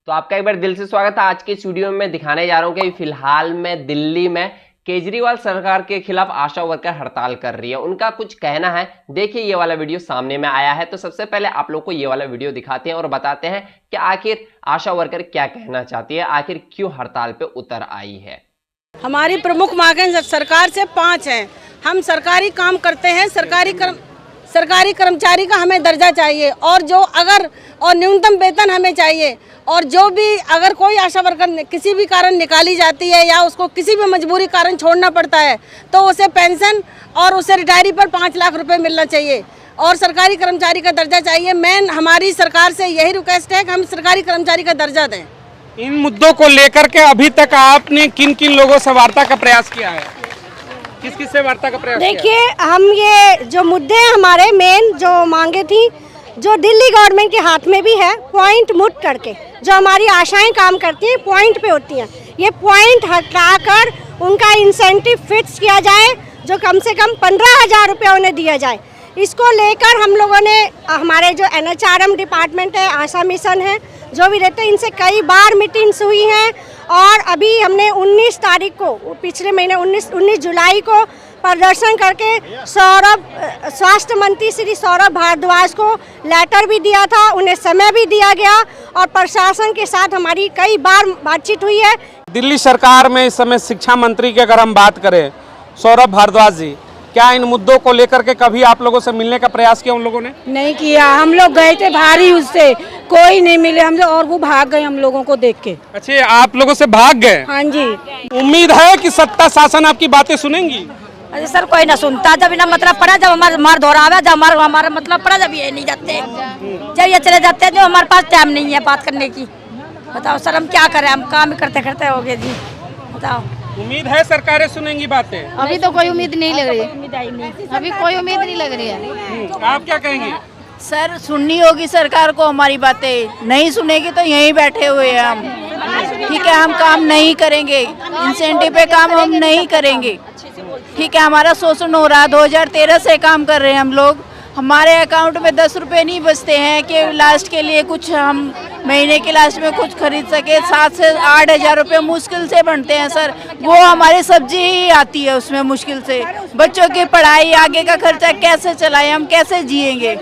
तो आपका एक बार दिल से स्वागत है। आज के इस वीडियो में मैं दिखाने जा रहा हूं कि फिलहाल में दिल्ली में केजरीवाल सरकार के खिलाफ आशा वर्कर हड़ताल कर रही है। उनका कुछ कहना है, देखिए ये वाला वीडियो सामने में आया है। तो सबसे पहले आप लोग को ये वाला वीडियो दिखाते हैं और बताते हैं कि आखिर आशा वर्कर क्या कहना चाहती है, आखिर क्यों हड़ताल पे उतर आई है। हमारी प्रमुख मांगें सरकार से 5 हैं। हम सरकारी काम करते हैं, सरकारी कर्मचारी का हमें दर्जा चाहिए और न्यूनतम वेतन हमें चाहिए। और जो भी अगर कोई आशा वर्कर किसी भी कारण निकाली जाती है या उसको किसी भी मजबूरी कारण छोड़ना पड़ता है तो उसे पेंशन और उसे रिटायरी पर 5 लाख रुपए मिलना चाहिए और सरकारी कर्मचारी का दर्जा चाहिए। मेन हमारी सरकार से यही रिक्वेस्ट है कि हम सरकारी कर्मचारी का दर्जा दें। इन मुद्दों को लेकर के अभी तक आपने किन किन लोगों से वार्ता का प्रयास किया है? किस से वार्ता का प्रयास? देखिए, हम ये जो मुद्दे हमारे मेन जो मांगे थी, जो दिल्ली गवर्नमेंट के हाथ में भी है, पॉइंट मुट करके जो हमारी आशाएं काम करती हैं पॉइंट पे होती हैं, ये पॉइंट हटाकर उनका इंसेंटिव फिक्स किया जाए जो कम से कम 15,000 रुपये उन्हें दिया जाए। इसको लेकर हम लोगों ने हमारे जो NHRM डिपार्टमेंट है, आशा मिशन है, जो भी रहते हैं, इनसे कई बार मीटिंग्स हुई हैं और अभी हमने 19 तारीख को, पिछले महीने 19 जुलाई को प्रदर्शन करके स्वास्थ्य मंत्री श्री सौरभ भारद्वाज को लेटर भी दिया था, उन्हें समय भी दिया गया और प्रशासन के साथ हमारी कई बार बातचीत हुई है। दिल्ली सरकार में इस समय शिक्षा मंत्री की अगर हम बात करें, सौरभ भारद्वाज जी, क्या इन मुद्दों को लेकर के कभी आप लोगों से मिलने का प्रयास किया उन लोगों ने? नहीं किया। हम लोग गए थे भारी, उससे कोई नहीं मिले हमसे और वो भाग गए हम लोगों को देख के। अच्छा, आप लोगों से भाग गए? हाँ जी। उम्मीद है कि सत्ता शासन आपकी बातें सुनेंगी? अरे सर, कोई ना सुनता। जब इतना मतलब पड़ा, जब हमारा दोहरावा, जब हमारा मतलब पड़ा, जब ये नहीं जाते, जब ये चले जाते हैं, जो हमारे पास टाइम नहीं है बात करने की। बताओ सर, हम क्या करें? हम काम करते करते हो गए जी। बताओ, उम्मीद है सरकारें सुनेंगी बातें? अभी तो कोई उम्मीद नहीं लग रही है, अभी कोई उम्मीद नहीं लग रही है। आप क्या कहेंगे? सर, सुननी होगी सरकार को हमारी बातें, नहीं सुनेगी तो यहीं बैठे हुए हैं हम। ठीक है, हम काम नहीं करेंगे, इंसेंटिव पे काम हम नहीं करेंगे। ठीक है, हमारा शोषण हो रहा है, 2013 से काम कर रहे हैं हम लोग। हमारे अकाउंट में 10 रुपए नहीं बचते हैं कि लास्ट के लिए कुछ हम महीने के लास्ट में कुछ खरीद सके। 7 से 8 हज़ार रुपये मुश्किल से बनते हैं सर, वो हमारी सब्जी ही आती है उसमें मुश्किल से। बच्चों की पढ़ाई, आगे का खर्चा कैसे चलाएं, हम कैसे जिएंगे?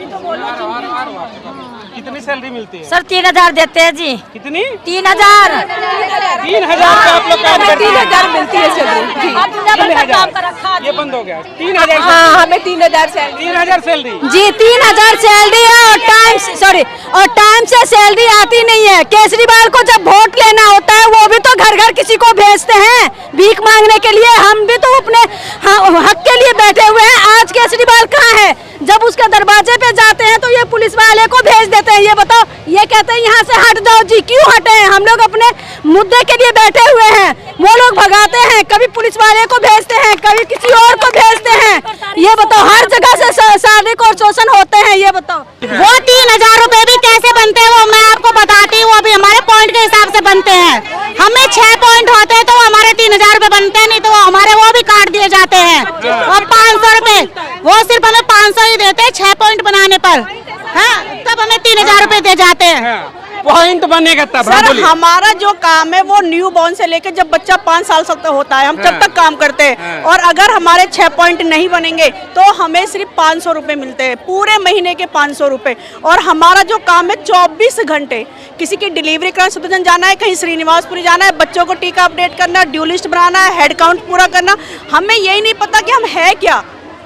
कितनी सैलरी मिलती है? सर 3,000 देते हैं जी। कितनी? 3,000। 3,000 आप लोग काम करते हैं? 3,000 मिलती है सैलरी जी। 3,000 ये बंद हो गया। 3,000? हाँ, हमें 3,000 सैलरी। 3,000 सैलरी जी, 3,000 सैलरी है और टाइम से सैलरी आती नहीं है। केजरीवाल को जब वोट लेना होता है वो भी तो घर घर किसी को भेजते हैं भीख मांगने के लिए। हम भी तो अपने हक के लिए बैठे हुए हैं। आज केजरीवाल कहाँ है? जब उसके दरवाजे पे जाते हैं तो ये पुलिस वाले को भेज देते हैं। ये बताओ, ये कहते हैं यहाँ से हट जाओ जी। क्यों हटे हैं? हम लोग अपने मुद्दे के लिए बैठे हुए हैं, वो लोग भगाते हैं। कभी पुलिस वाले को भेजते हैं, कभी किसी और को भेजते हैं। ये बताओ, हर जगह से शारीरिक और शोषण होते हैं। ये बताओ, वो 3,000 रुपए भी कैसे बनते हैं वो मैं आपको बताती हूँ। अभी हमारे पॉइंट के हिसाब से बनते हैं। हमें 6 पॉइंट होते हैं तो हमारे 3,000 रुपए बनते हैं, नहीं तो हमारे वो भी काट दिए जाते हैं। और 500 रुपए, वो सिर्फ हमें 500 ही देते हैं 6 पॉइंट बनाने पर। हाँ, तब हमें 3,000 रुपए दे जाते हैं। पॉइंट बनेगा तब। सर, हमारा जो काम है वो न्यू बॉर्न से लेकर जब बच्चा 5 साल तक होता है, हम तब तक काम करते हैं। और अगर हमारे 6 पॉइंट नहीं बनेंगे तो हमें सिर्फ 500 रुपए मिलते हैं, पूरे महीने के 500 रुपए। और हमारा जो काम है 24 घंटे, किसी की डिलीवरी करना, सदन जाना है, कहीं श्रीनिवासपुरी जाना है, बच्चों को टीका अपडेट करना, ड्यू लिस्ट बनाना है, हेड काउंट पूरा करना। हमें यही नहीं पता कि हम है क्या,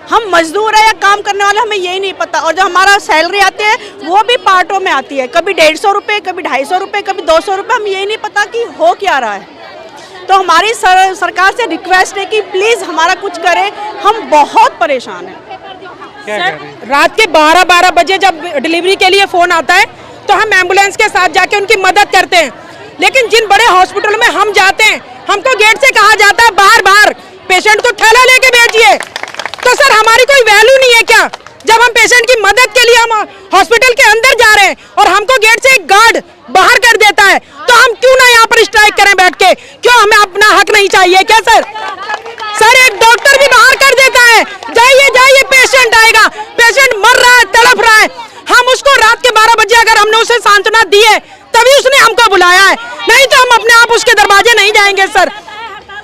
हम मजदूर है या काम करने वाले, हमें यही नहीं पता। और जो हमारा सैलरी आती है वो भी पार्टों में आती है, कभी 150 रुपये, कभी 250 रुपये, कभी 200 रुपये। हम यही नहीं पता कि हो क्या रहा है। तो हमारी सरकार से रिक्वेस्ट है कि प्लीज़ हमारा कुछ करें, हम बहुत परेशान हैं। रात के 12-12 बजे जब डिलीवरी के लिए फ़ोन आता है तो हम एम्बुलेंस के साथ जाके उनकी मदद करते हैं। लेकिन जिन बड़े हॉस्पिटलों में हम जाते हैं, हमको गेट से कहा जाता है बाहर पेशेंट को थैला लेके भेजिए। तो सर, हमारी कोई वैल्यू नहीं है क्या? जब हम पेशेंट की मदद के लिए हम हॉस्पिटल के अंदर जा रहे हैं और हमको गेट से एक गार्ड बाहर कर देता है, तो हम क्यों ना यहाँ पर स्ट्राइक करें बैठ के? क्यों हमें अपना हक नहीं चाहिए क्या सर? सर, एक डॉक्टर भी बाहर कर देता है, जाइए पेशेंट आएगा, पेशेंट मर रहा है, तड़प रहा है। हम उसको रात के 12 बजे अगर हमने उसे सांत्वना दी है तभी उसने हमको बुलाया है। नहीं तो हम अपने आप उसके दरवाजे नहीं जाएंगे सर।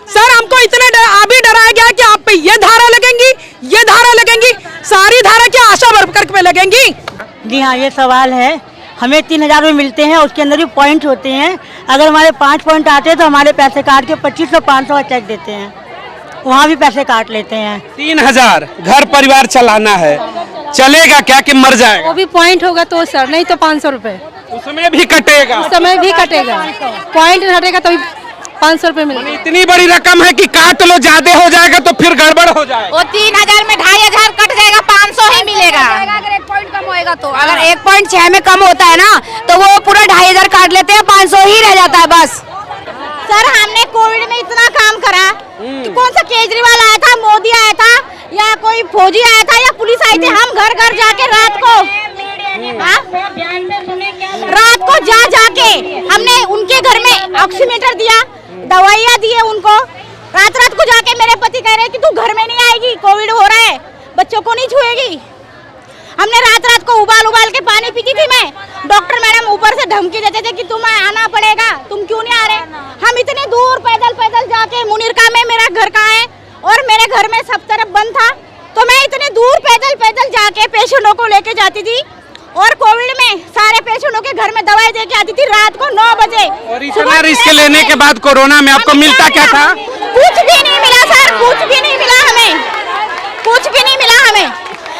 सर हमको इतना अभी डराया गया कि आप पे ये धारा लगेंगी, ये धारा लगेंगी, सारी धारा क्या आशा वर्कर पे लगेंगी? जी हाँ, ये सवाल है। हमें 3000 रुपये मिलते हैं, उसके अंदर भी पॉइंट होते हैं। अगर हमारे 5 पॉइंट आते हैं तो हमारे पैसे काट के 2500 500 का चेक देते हैं, वहाँ भी पैसे काट लेते हैं। 3000 घर परिवार चलाना है, चलेगा क्या कि मर जाएगा? वो भी पॉइंट होगा तो सर, नहीं तो 500 रुपए उसमें भी कटेगा, समय भी कटेगा, पॉइंट हटेगा तो 500 रुपए मिलेगा। इतनी बड़ी रकम है कि काट लो, ज्यादा हो जाएगा तो फिर गड़बड़ हो जाएगा। वो 3000 में 2500 कट जाएगा, 500 ही मिलेगा। अगर 1 पॉइंट कम होएगा तो, अगर 1.6 में कम होता है ना तो वो पूरा 2500 काट लेते हैं, 500 ही रह जाता है बस। सर हमने कोविड में इतना काम करा कि कौन सा केजरीवाल आया था, मोदी आया था या कोई फौजी आया था या पुलिस आई थी? हम घर घर जाके रात को जा जाके हमने उनके घर में ऑक्सीमीटर दिया, दवाइयाँ दिए उनको। रात को जाके मेरे पति कह रहे कि तू घर में नहीं आएगी, कोविड हो रहा है, बच्चों को नहीं छुएगी। हमने रात को उबाल के पानी पीती थी मैं। डॉक्टर मैडम ऊपर से धमकी देते थे कि तुम्हें आना पड़ेगा, तुम क्यों नहीं आ रहे? हम इतने दूर पैदल जाके, मुनीरका में मेरा घर कहाँ है और मेरे घर में सब तरफ बंद था, तो मैं इतने दूर पैदल जाके पेशेंटों को लेके जाती थी। और कोविड में सारे पेशेंटों के घर में दवाई दे के आती थी रात को 9 बजे। और इतना रिस्क लेने के बाद कोरोना में आपको मिलता क्या था? कुछ भी नहीं मिला सर, कुछ भी नहीं मिला हमें, कुछ भी नहीं मिला हमें।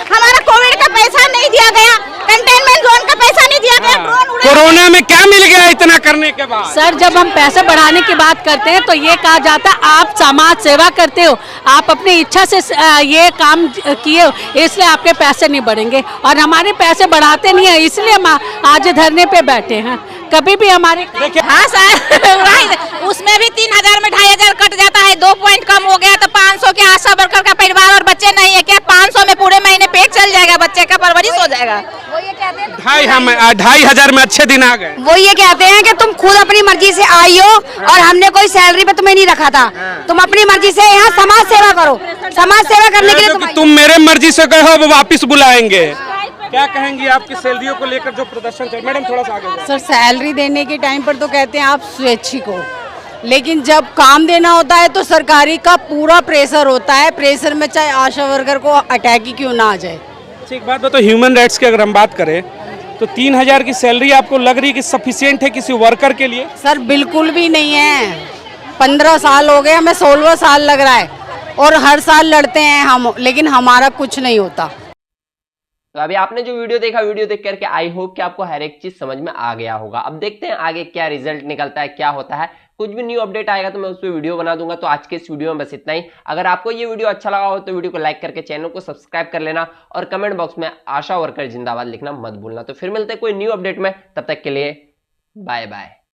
हमारा कोविड का पैसा नहीं दिया गया, कंटेनमेंट जोन का पैसा नहीं दिया गया। कोरोना में क्या मिल गया इतना करने के बाद? सर जब हम पैसे बढ़ाने की बात करते हैं तो ये कहा जाता है आप समाज सेवा करते हो, आप अपनी इच्छा से ये काम किए हो, इसलिए आपके पैसे नहीं बढ़ेंगे। और हमारे पैसे बढ़ाते नहीं है, इसलिए हम आज धरने पे बैठे हैं। कभी भी हमारे हाँ सर उसमें भी 3000 में 2500 कट जाता है। 2 पॉइंट कम हो गया तो 500 के आशा वर्कर का परिवार और बच्चे नहीं है क्या? 500 में पूरे महीने पेट चल जाएगा, बच्चे का परवरिश हो जाएगा। वो ये कहते हैं 2500 में अच्छे दिन आ गए। वो ये कहते हैं कि तुम खुद अपनी मर्जी से आई हो और हमने कोई सैलरी पे तुम्हें नहीं रखा था, तुम अपनी मर्जी से यहाँ समाज सेवा करो। समाज सेवा करने के लिए तुम मेरे मर्जी से गए हो, वो वापिस बुलाएंगे। क्या कहेंगी आपकी सैलरियों को लेकर जो प्रदर्शन चल? मैडम थोड़ा सा आगे। सर सैलरी देने के टाइम पर तो कहते हैं आप स्वैच्छिक हो, लेकिन जब काम देना होता है तो सरकारी का पूरा प्रेशर होता है। प्रेशर में चाहे आशा वर्कर को अटैक ही क्यों ना आ जाए। एक बात बताओ, ह्यूमन राइट्स की अगर हम बात करें तो 3000 की सैलरी आपको लग रही है कि सफिशिएंट है किसी वर्कर के लिए? सर बिल्कुल भी नहीं है। 15 साल हो गए, हमें 16वां साल लग रहा है और हर साल लड़ते हैं हम, लेकिन हमारा कुछ नहीं होता। तो अभी आपने जो वीडियो देखा, वीडियो देख करके आई होप कि आपको हर एक चीज समझ में आ गया होगा। अब देखते हैं आगे क्या रिजल्ट निकलता है, क्या होता है। कुछ भी न्यू अपडेट आएगा तो मैं उस पर वीडियो बना दूंगा। तो आज के इस वीडियो में बस इतना ही। अगर आपको ये वीडियो अच्छा लगा हो तो वीडियो को लाइक करके चैनल को सब्सक्राइब कर लेना और कमेंट बॉक्स में आशा वर्कर जिंदाबाद लिखना मत भूलना। तो फिर मिलते हैं कोई न्यू अपडेट में, तब तक के लिए बाय बाय।